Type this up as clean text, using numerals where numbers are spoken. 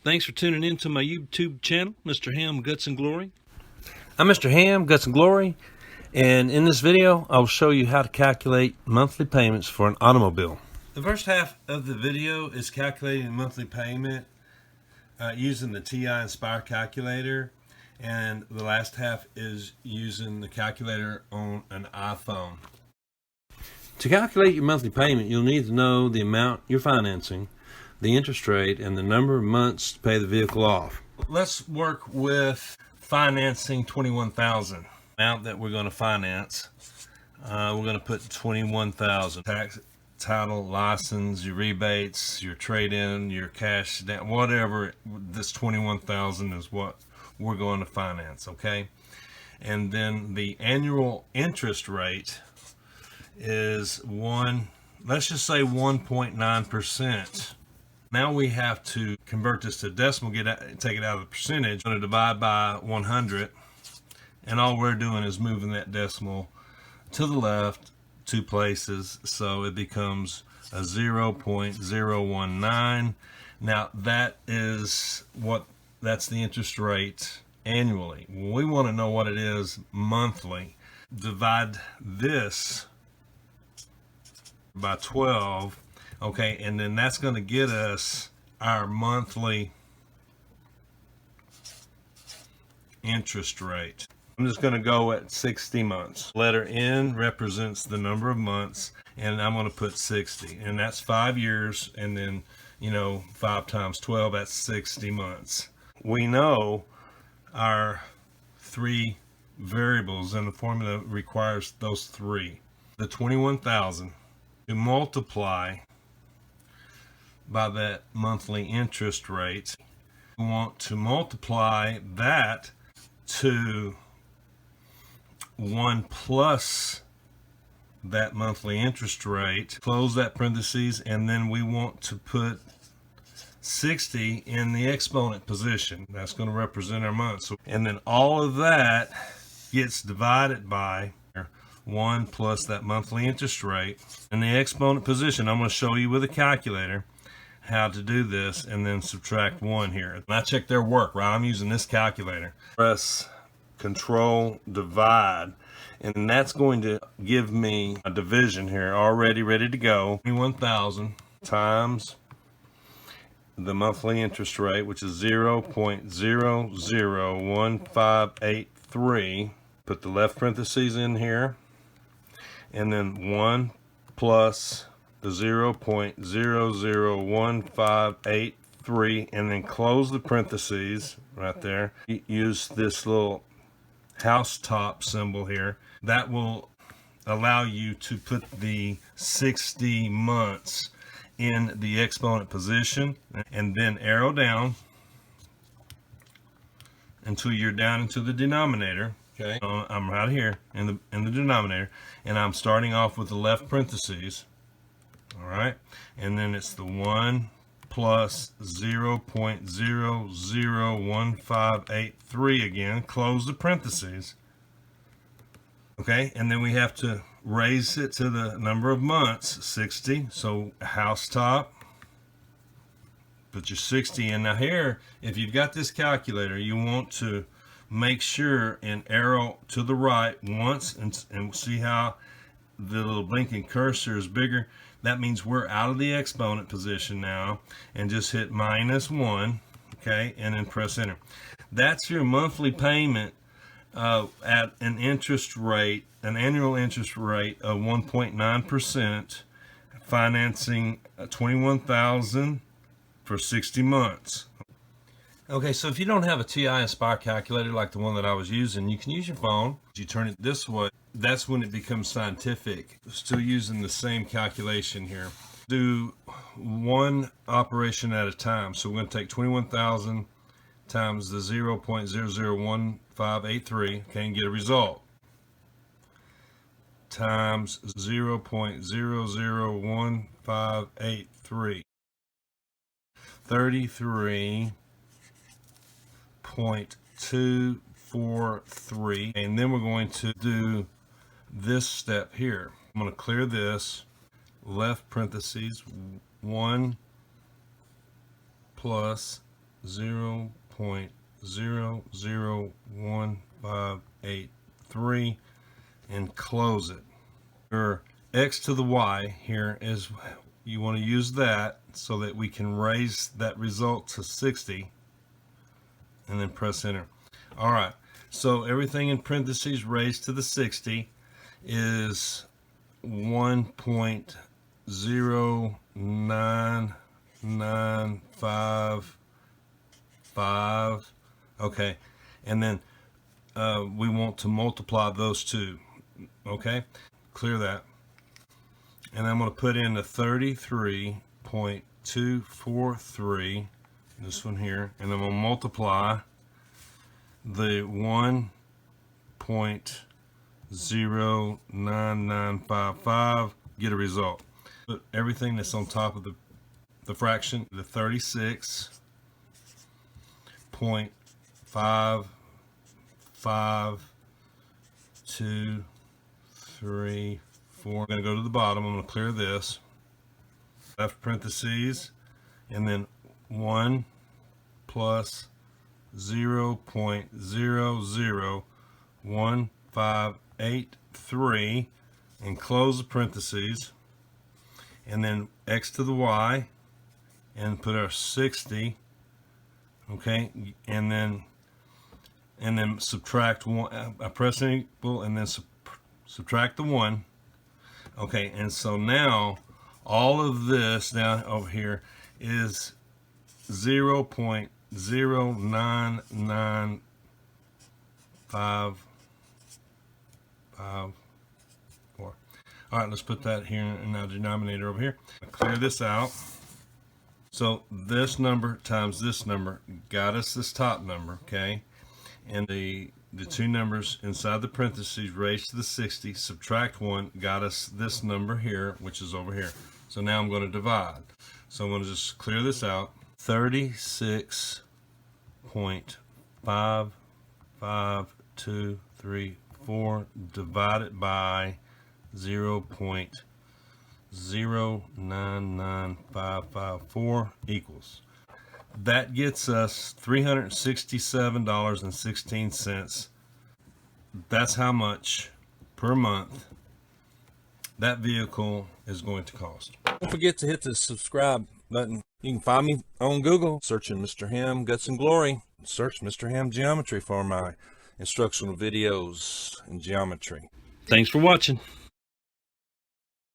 Thanks for tuning in to my YouTube channel, Mr. Hamm, Guts and Glory. I'm Mr. Hamm, Guts and Glory, and in this video I will show you how to calculate monthly payments for an automobile. The first half of the video is calculating the monthly payment using the TI Inspire calculator, and the last half is using the calculator on an iPhone. To calculate your monthly payment, you'll need to know the amount you're financing, the interest rate, and the number of months to pay the vehicle off. Let's work with financing $21,000. Amount that we're going to finance, we're going to put $21,000. Tax, title, license, your rebates, your trade-in, your cash down, whatever. This $21,000 is what we're going to finance, okay? And then the annual interest rate is let's just say 1.9%. Now we have to convert this to decimal, take it out of the percentage. I'm going to divide by 100, and all we're doing is moving that decimal to the left 2 places, so it becomes a 0.019. Now that's the interest rate annually. We want to know what it is monthly. Divide this by 12. Okay, and then that's going to get us our monthly interest rate. I'm just going to go at 60 months. Letter N represents the number of months, and I'm going to put 60. And that's 5 years, and then, 5 times 12, that's 60 months. We know our 3 variables, and the formula requires those 3. The 21,000 to multiply by that monthly interest rate. We want to multiply that to 1 plus that monthly interest rate, close that parentheses, and then we want to put 60 in the exponent position. That's going to represent our months. And then all of that gets divided by 1 plus that monthly interest rate. In the exponent position, I'm going to show you with a calculator how to do this, and then subtract 1 here. And I check their work, right? I'm using this calculator. Press Control Divide, and that's going to give me a division here already ready to go. 21,000 times the monthly interest rate, which is 0.001583. Put the left parentheses in here, and then 1 plus the 0.001583, and then close the parentheses right there. Use this little house top symbol here. That will allow you to put the 60 months in the exponent position, and then arrow down until you're down into the denominator. Okay, I'm right here in the denominator, and I'm starting off with the left parentheses. All right, and then it's the 1 plus 0.001583 again. Close the parentheses. Okay, and then we have to raise it to the number of months, 60. So house top, put your 60 in. Now here, if you've got this calculator, you want to make sure and arrow to the right once, and see how the little blinking cursor is bigger. That means we're out of the exponent position now, and just hit -1, okay, and then press enter. That's your monthly payment at an interest rate, an annual interest rate of 1.9%, financing 21,000 for 60 months. Okay, so if you don't have a TI Inspire calculator like the one that I was using, you can use your phone. You turn it this way. That's when it becomes scientific. Still using the same calculation here. Do one operation at a time. So we're going to take 21,000 times the 0.001583, okay, and get a result. Times 0.001583. 33.243, and then we're going to do this step here. I'm going to clear this, left parentheses, 1 plus 0.001583 and close it. Your x to the y here is, you want to use that so that we can raise that result to 60 and then press enter. All right, so everything in parentheses raised to the 60 is 1.09955. Okay, and then we want to multiply those two. Okay, clear that. And I'm going to put in the 33.243, this one here, and I'm going to multiply the 1.09955, get a result. Put everything that's on top of the fraction, the 36.55234. I'm going to go to the bottom. I'm going to clear this. Left parentheses, and then 1 plus 0.001583, and close the parentheses, and then x to the y, and put our 60. Okay, and then subtract 1. I press equal, and then subtract the 1. Okay, and so now all of this down over here is 0.0995554. All right, let's put that here in our denominator over here. Clear this out. So this number times this number got us this top number, okay? And the two numbers inside the parentheses raised to the 60, subtract 1, got us this number here, which is over here. So now I'm going to divide. So I'm going to just clear this out. 36.55234 divided by 0.099554 equals. That gets us $367.16. That's how much per month that vehicle is going to cost. Don't forget to hit the subscribe button. You can find me on Google, searching Mr. Hamm Guts and Glory. Search Mr. Hamm Geometry for my instructional videos in geometry. Thanks for watching.